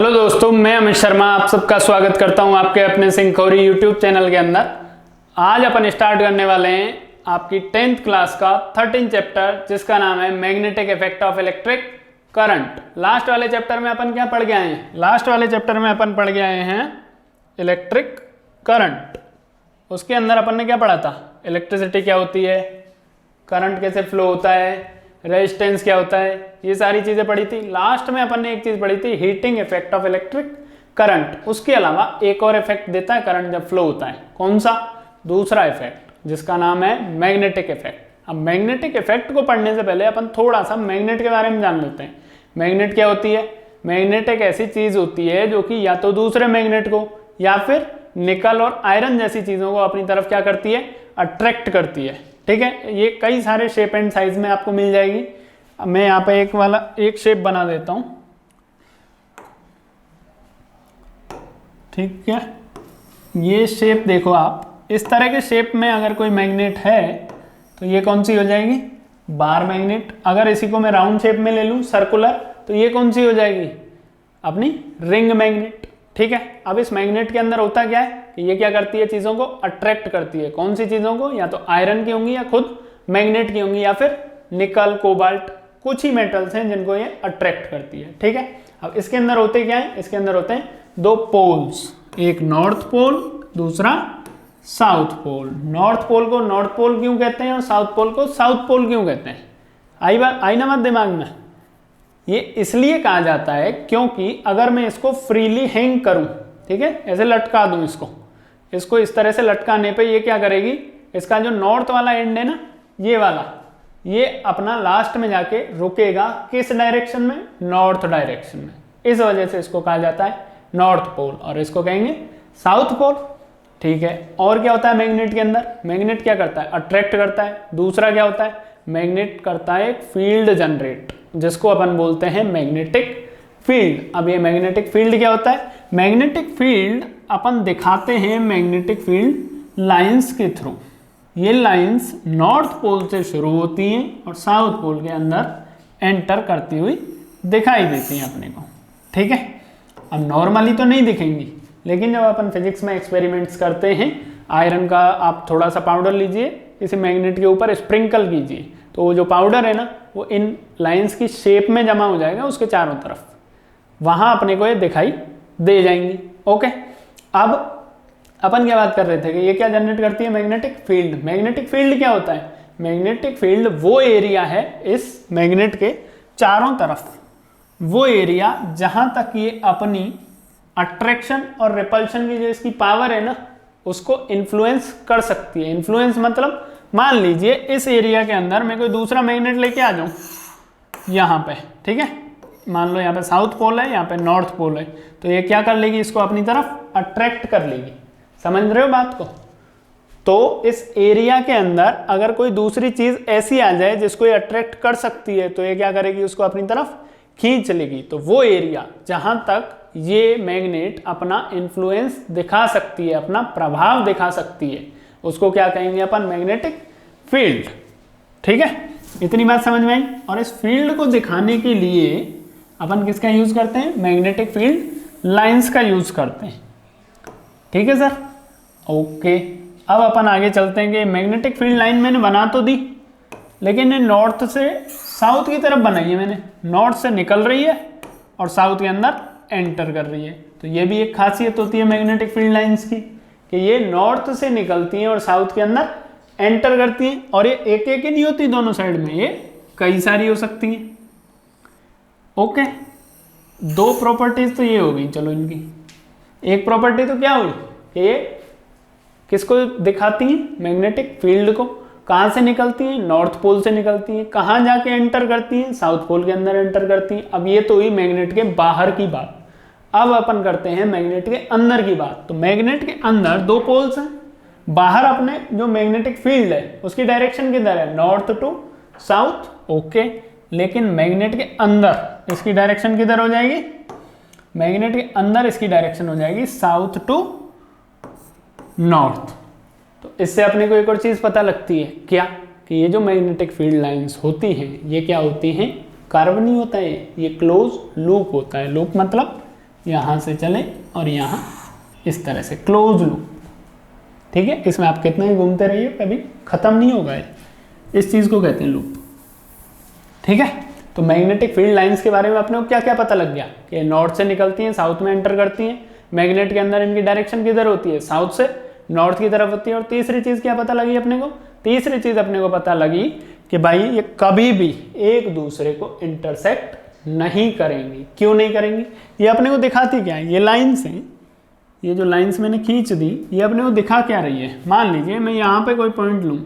Hello दोस्तों, मैं अमित शर्मा आप सबका स्वागत करता हूं आपके अपने सिंखौरी यूट्यूब चैनल के अंदर। आज अपन स्टार्ट करने वाले हैं आपकी 10th क्लास का 13 चैप्टर, जिसका नाम है magnetic effect of electric current. Last वाले चैप्टर में अपन क्या पढ़ के आए हैं? लास्ट वाले चैप्टर में अपन पढ़ के आए हैं इलेक्ट्रिक करंट। उसके अंदर अपन ने क्या पढ़ा था? इलेक्ट्रिसिटी क्या होती है, करंट कैसे फ्लो होता है, रेजिस्टेंस क्या होता है, ये सारी चीजें पढ़ी थी। लास्ट में अपन ने एक चीज पढ़ी थी, heating effect of electric current. उसके अलावा एक और इफेक्ट देता है करंट जब फ्लो होता है। कौन सा? दूसरा इफेक्ट, जिसका नाम है मैग्नेटिक इफेक्ट। अब मैग्नेटिक इफेक्ट को पढ़ने से पहले अपन थोड़ा सा मैग्नेट के बारे में जान लेते हैं। मैग्नेट क्या होती है? मैग्नेट एक ऐसी चीज होती है जो कि या तो दूसरे मैग्नेट को या फिर निकल और आयरन जैसी चीजों को अपनी तरफ क्या करती है? अट्रैक्ट करती है। ठीक है, ये कई सारे शेप एंड साइज में आपको मिल जाएगी। मैं यहाँ पे एक शेप बना देता हूं। ठीक है, ये शेप देखो आप, इस तरह के शेप में अगर कोई मैग्नेट है तो ये कौन सी हो जाएगी? Bar magnet. अगर इसी को मैं राउंड शेप में ले लूं, सर्कुलर, तो ये कौन सी हो जाएगी? अपनी रिंग मैग्नेट। ठीक है, अब इस मैग्नेट के अंदर होता क्या है कि ये क्या करती है? चीजों को अट्रैक्ट करती है। कौन सी चीजों को? या तो आयरन की होंगी या खुद मैग्नेट की होंगी, या फिर निकल, कोबाल्ट, कुछ ही मेटल्स हैं जिनको ये अट्रैक्ट करती है। ठीक है, अब इसके अंदर होते क्या है? इसके अंदर होते हैं दो पोल्स, एक नॉर्थ पोल, दूसरा साउथ पोल। नॉर्थ पोल को नॉर्थ पोल क्यों कहते हैं और साउथ पोल को साउथ पोल क्यों कहते हैं? आई ना मत दिमाग में। ये इसलिए कहा जाता है क्योंकि अगर मैं इसको फ्रीली हैंग करूं, ठीक है, ऐसे लटका दूं इसको इस तरह से लटकाने पे ये क्या करेगी? इसका जो नॉर्थ वाला एंड है ना, ये वाला, ये अपना लास्ट में जाके रुकेगा किस डायरेक्शन में? नॉर्थ डायरेक्शन में। इस वजह से इसको कहा जाता है नॉर्थ पोल और इसको कहेंगे साउथ पोल। ठीक है, और क्या होता है मैग्नेट के अंदर? मैग्नेट क्या करता है? अट्रैक्ट करता है। दूसरा क्या होता है? मैग्नेट करता है एक फील्ड जनरेट, जिसको अपन बोलते हैं मैग्नेटिक फील्ड। अब ये मैग्नेटिक फील्ड क्या होता है? मैग्नेटिक फील्ड अपन दिखाते हैं मैग्नेटिक फील्ड लाइंस के थ्रू। ये लाइंस नॉर्थ पोल से शुरू होती हैं और साउथ पोल के अंदर एंटर करती हुई दिखाई देती हैं अपने को। ठीक है, अब नॉर्मली तो नहीं दिखेंगी, लेकिन जब अपन फिजिक्स में एक्सपेरिमेंट्स करते हैं, आयरन का आप थोड़ा सा पाउडर लीजिए, इसे मैग्नेट के ऊपर स्प्रिंकल कीजिए, तो वो जो पाउडर है ना, वो इन लाइंस की शेप में जमा हो जाएगा उसके चारों तरफ, वहां अपने को ये दिखाई दे जाएंगी। ओके, अब अपन क्या बात कर रहे थे कि ये क्या जनरेट करती है? Magnetic field. मैग्नेटिक फील्ड क्या होता है? मैग्नेटिक फील्ड वो एरिया है इस मैग्नेट के चारों तरफ, वो एरिया जहां तक ये अपनी अट्रैक्शन और रिपल्शन की जो इसकी पावर है ना, उसको इन्फ्लुएंस कर सकती है। इन्फ्लुएंस मतलब मान लीजिए इस एरिया के अंदर मैं कोई दूसरा मैग्नेट लेके आ जाऊं यहाँ पे, ठीक है, मान लो यहाँ पे साउथ पोल है, यहाँ पे नॉर्थ पोल है, तो ये क्या कर लेगी? इसको अपनी तरफ अट्रैक्ट कर लेगी। समझ रहे हो बात को? तो इस एरिया के अंदर अगर कोई दूसरी चीज ऐसी आ जाए जिसको ये अट्रैक्ट कर सकती है, तो ये क्या करेगी? उसको अपनी तरफ खींच लेगी। तो वो एरिया जहां तक ये मैग्नेट अपना इन्फ्लुएंस दिखा सकती है, अपना प्रभाव दिखा सकती है, उसको क्या कहेंगे अपन? Magnetic field. ठीक है, इतनी बात समझ में आई। और इस फील्ड को दिखाने के लिए अपन किसका यूज करते हैं? मैग्नेटिक फील्ड लाइंस का यूज करते हैं। ठीक है सर, ओके। अब अपन आगे चलते हैं कि मैग्नेटिक फील्ड लाइन मैंने बना तो दी, लेकिन ये नॉर्थ से साउथ की तरफ बनाई है मैंने। नॉर्थ से निकल रही है और साउथ के अंदर एंटर कर रही है। तो ये भी एक खासियत होती है मैग्नेटिक फील्ड लाइंस की कि ये नॉर्थ से निकलती हैं और साउथ के अंदर एंटर करती हैं। और ये एक एक ही नहीं होती दोनों साइड में, ये कई सारी हो सकती हैं। ओके, दो प्रॉपर्टीज तो ये हो गई। चलो, इनकी एक प्रॉपर्टी तो क्या हुई कि ये किसको दिखाती हैं? मैग्नेटिक फील्ड को। कहाँ से निकलती हैं? नॉर्थ पोल से निकलती हैं। कहाँ जाके एंटर करती हैं? साउथ पोल के अंदर एंटर करती हैं। अब ये तो हुई मैग्नेट के बाहर की बात। अब अपन करते हैं मैग्नेट के अंदर की बात। तो मैग्नेट के अंदर दो पोल्स हैं। बाहर अपने जो मैग्नेटिक फील्ड है उसकी डायरेक्शन किधर है? North to south. ओके, लेकिन मैग्नेट के अंदर इसकी डायरेक्शन किधर हो जाएगी? मैग्नेट के अंदर इसकी डायरेक्शन हो जाएगी साउथ टू नॉर्थ। तो इससे अपने को एक और चीज पता लगती है, क्या? कि ये जो मैग्नेटिक फील्ड लाइंस होती हैं, ये क्या होती हैं? कर्व नहीं होता है, ये क्लोज लूप होता है। लूप मतलब यहाँ से चले और यहाँ इस तरह से क्लोज लूप। ठीक है, इसमें आप कितना ही घूमते रहिए कभी खत्म नहीं होगा ये। इस चीज़ को कहते हैं लूप। ठीक है, तो मैग्नेटिक फील्ड लाइंस के बारे में अपने को क्या क्या पता लग गया कि नॉर्थ से निकलती हैं, साउथ में एंटर करती हैं। मैग्नेट के अंदर इनकी डायरेक्शन किधर होती है, साउथ से नॉर्थ की तरफ होती है। और तीसरी चीज़ क्या पता लगी अपने को, तीसरी चीज़ अपने को पता लगी कि भाई ये कभी भी एक दूसरे को इंटरसेक्ट नहीं करेंगी। क्यों नहीं करेंगी, ये अपने को दिखाती क्या है, ये लाइन्स हैं, ये जो लाइन्स मैंने खींच दी ये अपने को दिखा क्या रही है। मान लीजिए मैं यहाँ पे कोई पॉइंट लूँ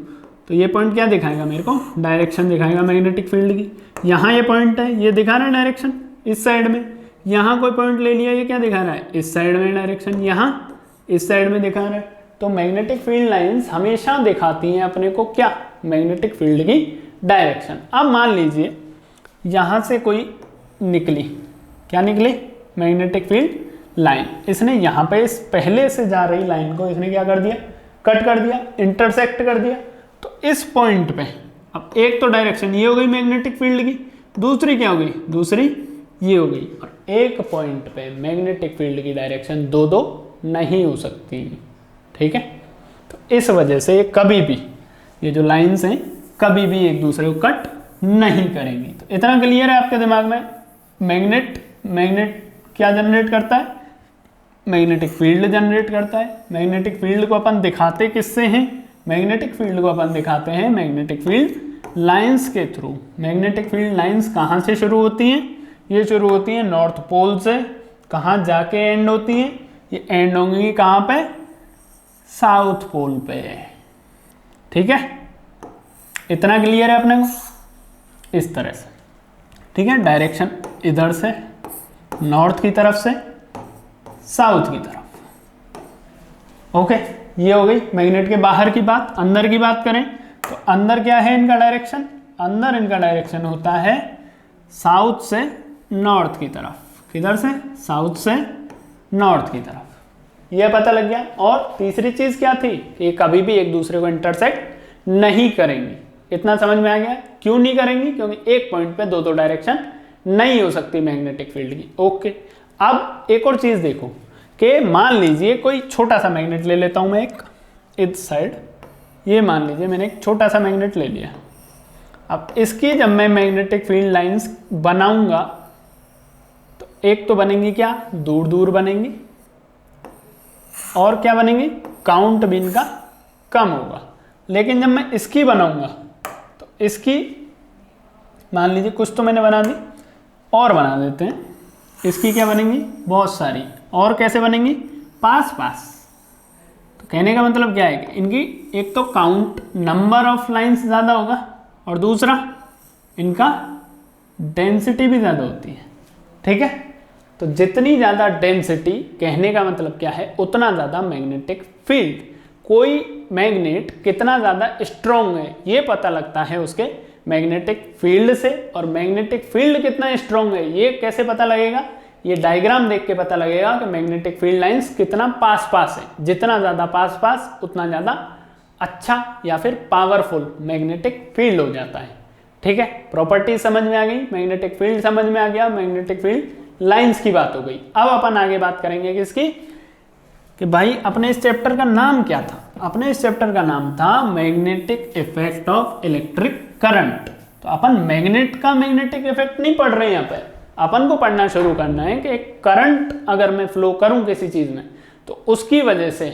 तो ये पॉइंट क्या दिखाएगा मेरे को, डायरेक्शन दिखाएगा मैग्नेटिक फील्ड की। यहाँ ये पॉइंट है, ये दिखा रहा है डायरेक्शन इस साइड में। यहाँ कोई पॉइंट ले लिया, ये क्या दिखा रहा है, इस साइड में डायरेक्शन, यहाँ इस साइड में दिखा रहा है। तो मैग्नेटिक फील्ड लाइंस हमेशा दिखाती हैं अपने को क्या, मैग्नेटिक फील्ड की डायरेक्शन। अब मान लीजिए यहाँ से कोई निकली, क्या निकली, मैग्नेटिक फील्ड लाइन। इसने यहाँ पे इस पहले से जा रही लाइन को इसने क्या कर दिया, कट कर दिया, इंटरसेक्ट कर दिया। तो इस पॉइंट पे अब एक तो डायरेक्शन ये हो गई मैग्नेटिक फील्ड की, दूसरी क्या हो गई, दूसरी ये हो गई। और एक पॉइंट पे मैग्नेटिक फील्ड की डायरेक्शन दो दो नहीं हो सकती। ठीक है, तो इस वजह से ये कभी भी, ये जो लाइंस हैं कभी भी एक दूसरे को कट नहीं करेंगी। तो इतना क्लियर है आपके दिमाग में। मैग्नेट क्या जनरेट करता है, मैग्नेटिक फील्ड जनरेट करता है। मैग्नेटिक फील्ड को अपन दिखाते किससे हैं, मैग्नेटिक फील्ड को अपन दिखाते हैं मैग्नेटिक फील्ड लाइंस के थ्रू। मैग्नेटिक फील्ड लाइंस कहाँ से शुरू होती हैं, ये शुरू होती हैं नॉर्थ पोल से। कहाँ जाके एंड होती हैं, ये एंड होंगी कहाँ पे, साउथ पोल पे। ठीक है, इतना क्लियर है अपने को, इस तरह से। ठीक है, डायरेक्शन इधर से नॉर्थ की तरफ से साउथ की तरफ। ओके, ये हो गई मैग्नेट के बाहर की बात। अंदर की बात करें तो अंदर क्या है इनका डायरेक्शन, अंदर इनका डायरेक्शन होता है साउथ से नॉर्थ की तरफ। किधर से, साउथ से नॉर्थ की तरफ। यह पता लग गया। और तीसरी चीज क्या थी कि कभी भी एक दूसरे को इंटरसेक्ट नहीं करेंगी। इतना समझ में आ गया, क्यों नहीं करेंगी, क्योंकि एक पॉइंट पे दो दो डायरेक्शन नहीं हो सकती मैग्नेटिक फील्ड की। ओके, अब एक और चीज देखो कि मान लीजिए कोई छोटा सा मैग्नेट ले लेता हूं मैं एक इस साइड, ये मान लीजिए मैंने एक छोटा सा मैग्नेट ले लिया। अब इसकी जब मैं मैग्नेटिक फील्ड लाइंस बनाऊंगा तो एक तो बनेंगी क्या, दूर दूर बनेंगी, और क्या बनेंगी, काउंट भी इनका कम होगा। लेकिन जब मैं इसकी बनाऊंगा तो इसकी मान लीजिए कुछ तो मैंने बना दी, और बना देते हैं। इसकी क्या बनेंगी, बहुत सारी। और कैसे बनेंगी, पास पास। तो कहने का मतलब क्या है कि इनकी एक तो काउंट, नंबर ऑफ लाइंस ज़्यादा होगा, और दूसरा इनका डेंसिटी भी ज़्यादा होती है। ठीक है, तो जितनी ज़्यादा डेंसिटी, कहने का मतलब क्या है, उतना ज़्यादा मैग्नेटिक फील्ड। कोई मैग्नेट कितना ज़्यादा स्ट्रॉन्ग है ये पता लगता है उसके मैग्नेटिक फील्ड से। और मैग्नेटिक फील्ड कितना स्ट्रॉन्ग है ये कैसे पता लगेगा, ये डायग्राम देख के पता लगेगा कि मैग्नेटिक फील्ड लाइंस कितना पास पास है। जितना ज़्यादा पास पास उतना ज़्यादा अच्छा या फिर पावरफुल मैग्नेटिक फील्ड हो जाता है। ठीक है, प्रॉपर्टी समझ में आ गई, मैग्नेटिक फील्ड समझ में आ गया, मैग्नेटिक फील्ड लाइंस की बात हो गई। अब अपन आगे बात करेंगे किसकी, कि भाई अपने इस चैप्टर का नाम क्या था। अपने इस चैप्टर का नाम था magnetic effect of electric current. तो अपन मैग्नेट का मैग्नेटिक इफेक्ट नहीं पढ़ रहे हैं यहाँ पे, अपन को पढ़ना शुरू करना है कि एक करंट अगर मैं फ्लो करूं किसी चीज में तो उसकी वजह से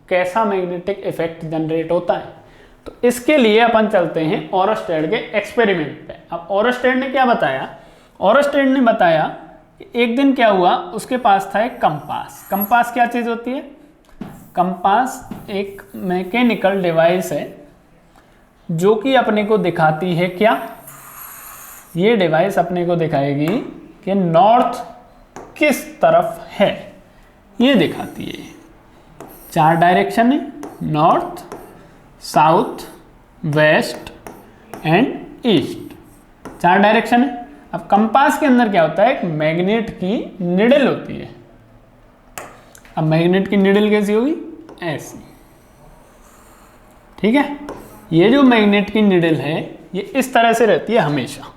कैसा मैग्नेटिक इफेक्ट जनरेट होता है। तो इसके लिए अपन चलते हैं ओरस्टेड के एक्सपेरिमेंट पे। अब ओरस्टेड ने क्या बताया, ओरस्टेड ने बताया कि एक दिन क्या हुआ, उसके पास था एक कंपास। कंपास क्या चीज़ होती है, कंपास एक मैकेनिकल डिवाइस है जो कि अपने को दिखाती है क्या, ये डिवाइस अपने को दिखाएगी कि नॉर्थ किस तरफ है, ये दिखाती है। चार डायरेक्शन है, north, south, west and east, चार डायरेक्शन है। अब कंपास के अंदर क्या होता है, एक मैग्नेट की निडल होती है। अब मैग्नेट की निडल कैसी होगी, ऐसी। ठीक है, ये जो मैग्नेट की निडल है ये इस तरह से रहती है हमेशा।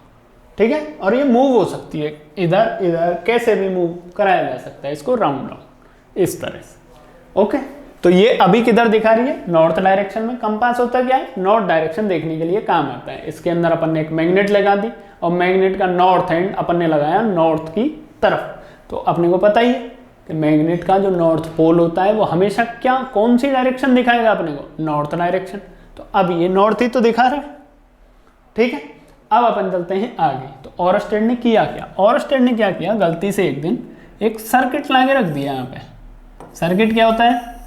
ठीक है, और ये मूव हो सकती है इधर इधर, कैसे भी मूव कराया जा सकता है इसको राउंड राउंड इस तरह से। ओके, तो ये अभी किधर दिखा रही है, नॉर्थ डायरेक्शन में। कंपास होता क्या है, नॉर्थ डायरेक्शन देखने के लिए काम आता है। इसके अंदर अपन ने एक मैग्नेट लगा दी और मैग्नेट का नॉर्थ एंड अपन ने लगाया नॉर्थ की तरफ। तो अपने को पता ही है कि मैग्नेट का जो नॉर्थ पोल होता है वो हमेशा क्या, कौन सी डायरेक्शन दिखाएगा अपने को, नॉर्थ डायरेक्शन। तो अब ये नॉर्थ ही तो दिखा रहा है, ठीक है। अब अपन चलते हैं आगे। तो ऑरस्टेड ने किया क्या, ऑरस्टेड ने क्या किया, गलती से एक दिन एक सर्किट ला के रख दिया यहाँ पे। सर्किट क्या होता है,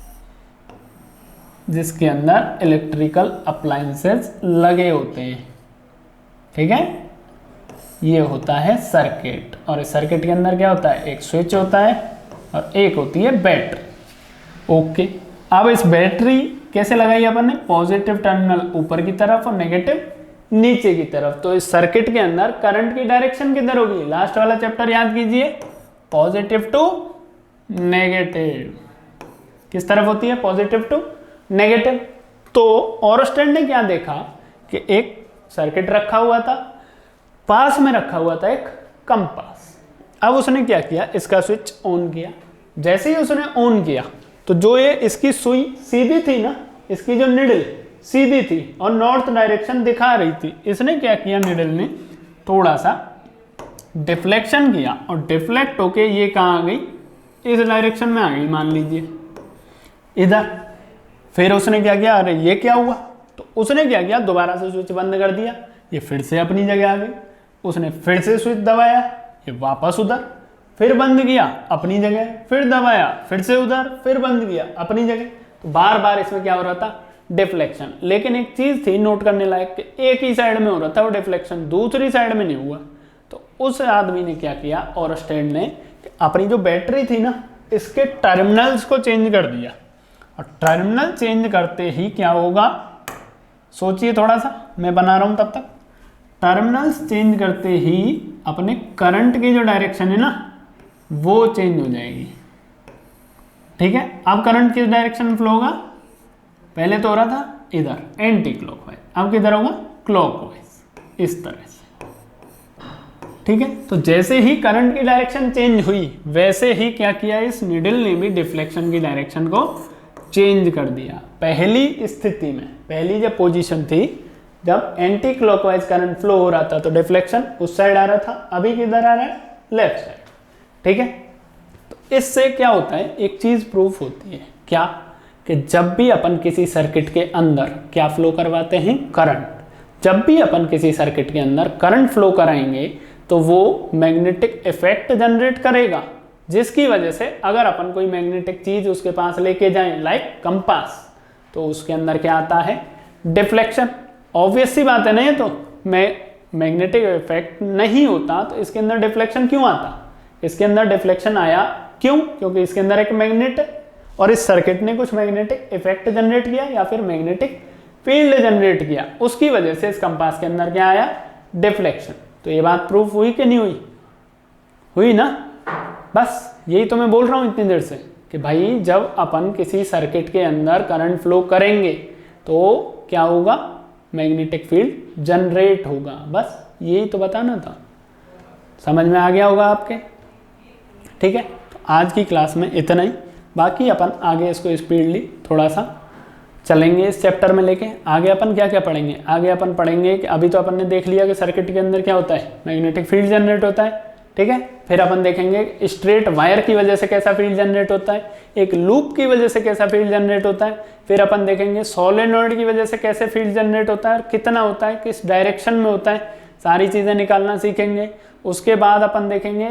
जिसके अंदर इलेक्ट्रिकल अप्लायंसेस लगे होते हैं, ठीक है, ये होता है सर्किट। और इस सर्किट के अंदर क्या होता है, एक स्विच होता है और एक होती है बैटरी। ओके, अब इस बैटरी कैसे लगाई अपन ने, पॉजिटिव टर्मिनल ऊपर की तरफ और नेगेटिव नीचे की तरफ। तो इस सर्किट के अंदर करंट की डायरेक्शन किधर होगी, लास्ट वाला चैप्टर याद कीजिए, पॉजिटिव टू नेगेटिव। किस तरफ होती है, पॉजिटिव टू नेगेटिव। तो ऑरस्टेड ने क्या देखा कि एक सर्किट रखा हुआ था, पास में रखा हुआ था एक कंपास। अब उसने क्या किया, इसका स्विच ऑन किया। जैसे ही उसने ऑन किया तो जो ये इसकी सुई सीधी थी ना, इसकी जो निडल सीधी थी और नॉर्थ डायरेक्शन दिखा रही थी, इसने क्या किया, निडल ने थोड़ा सा डिफ्लेक्शन किया और डिफ्लेक्ट होके ये कहाँ आ गई, इस डायरेक्शन में आ गई, मान लीजिए इधर। फिर उसने क्या किया, अरे ये क्या हुआ, तो उसने क्या किया, दोबारा से स्विच बंद कर दिया, ये फिर से अपनी जगह आ गई। उसने फिर से स्विच दबाया, ये वापस उधर, फिर बंद किया अपनी जगह, फिर दबाया, फिर से उधर, फिर बंद किया अपनी जगह। तो बार बार इसमें क्या हो रहा था, डिफ्लेक्शन। लेकिन एक चीज थी नोट करने लायक कि एक ही साइड में हो रहा था वो डिफ्लेक्शन, दूसरी साइड में नहीं हुआ। तो उस आदमी ने क्या किया, ऑरस्टेड ने, अपनी जो बैटरी थी ना, इसके टर्मिनल्स को चेंज कर दिया। और टर्मिनल चेंज करते ही क्या होगा, सोचिए थोड़ा सा, मैं बना रहा हूं तब तक। टर्मिनल्स चेंज करते ही अपने करंट की जो डायरेक्शन है ना, वो चेंज हो जाएगी, ठीक है। अब करंट किस डायरेक्शन में फ्लो होगा, पहले तो हो रहा था इधर एंटी क्लॉकवाइज, अब किधर होगा, क्लॉकवाइज, इस तरह से, ठीक है। तो जैसे ही करंट की डायरेक्शन चेंज हुई, वैसे ही क्या किया, इस निडल ने भी डिफ्लेक्शन की डायरेक्शन को चेंज कर दिया। पहली स्थिति में, पहली जब पोजीशन थी, जब एंटी क्लॉकवाइज करंट फ्लो हो रहा था तो डिफ्लेक्शन उस साइड आ रहा था, अभी किधर आ रहा है, लेफ्ट साइड, ठीक है। तो इससे क्या होता है, एक चीज प्रूफ होती है, क्या, कि जब भी अपन किसी सर्किट के अंदर क्या फ्लो करवाते हैं, करंट, जब भी अपन किसी सर्किट के अंदर करंट फ्लो कराएंगे तो वो मैग्नेटिक इफेक्ट जनरेट करेगा, जिसकी वजह से अगर अपन कोई मैग्नेटिक चीज उसके पास लेके जाएं, लाइक कंपास, तो उसके अंदर क्या आता है, डिफ्लेक्शन। ऑब्वियस सी बात है ना, ये तो मैग्नेटिक इफेक्ट नहीं होता तो इसके अंदर डिफ्लेक्शन क्यों आता, इसके अंदर डिफ्लेक्शन आया क्यों, क्योंकि इसके अंदर एक मैग्नेट है और इस सर्किट ने कुछ मैग्नेटिक इफेक्ट जनरेट किया या फिर मैग्नेटिक फील्ड जनरेट किया, उसकी वजह से इस कंपास के अंदर क्या आया, डिफ्लेक्शन। तो ये बात प्रूफ हुई कि नहीं हुई, हुई ना। बस यही तो मैं बोल रहा हूँ इतनी देर से कि भाई जब अपन किसी सर्किट के अंदर करंट फ्लो करेंगे तो क्या होगा, मैग्नेटिक फील्ड जनरेट होगा। बस यही तो बताना था, समझ में आ गया होगा आपके, ठीक है। तो आज की क्लास में इतना ही, बाकी अपन आगे इसको स्पीडली थोड़ा सा चलेंगे इस चैप्टर में लेके। आगे अपन क्या क्या पढ़ेंगे, आगे अपन पढ़ेंगे कि अभी तो अपन ने देख लिया कि सर्किट के अंदर क्या होता है, मैग्नेटिक फील्ड जनरेट होता है, ठीक है। फिर अपन देखेंगे स्ट्रेट वायर की वजह से कैसा फील्ड जनरेट होता है, एक लूप की वजह से कैसा फील्ड जनरेट होता है। फिर अपन देखेंगे सोलेनॉइड की वजह से कैसे फील्ड जनरेट होता है और कितना होता है, किस डायरेक्शन में होता है, सारी चीज़ें निकालना सीखेंगे। उसके बाद अपन देखेंगे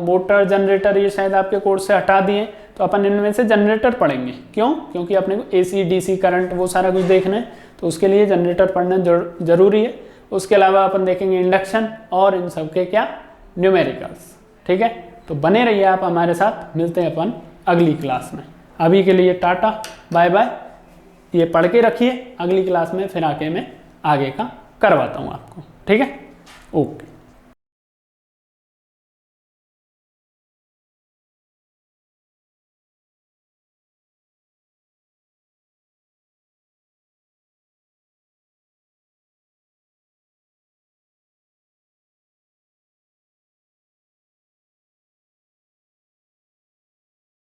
मोटर, जनरेटर, ये शायद आपके कोर्स से हटा दिए, तो अपन इनमें से जनरेटर पढ़ेंगे। क्यों, क्योंकि अपने को AC DC करंट वो सारा कुछ देखना है, तो उसके लिए जनरेटर पढ़ना जरूरी है। उसके अलावा अपन देखेंगे इंडक्शन और इन सब के क्या, न्यूमेरिकल्स, ठीक है। तो बने रहिए आप हमारे साथ, मिलते हैं अपन अगली क्लास में। अभी के लिए टाटा बाय बाय, ये पढ़ के रखिए, अगली क्लास में फिर आके मैं आगे का करवाता हूँ आपको, ठीक है, ओके।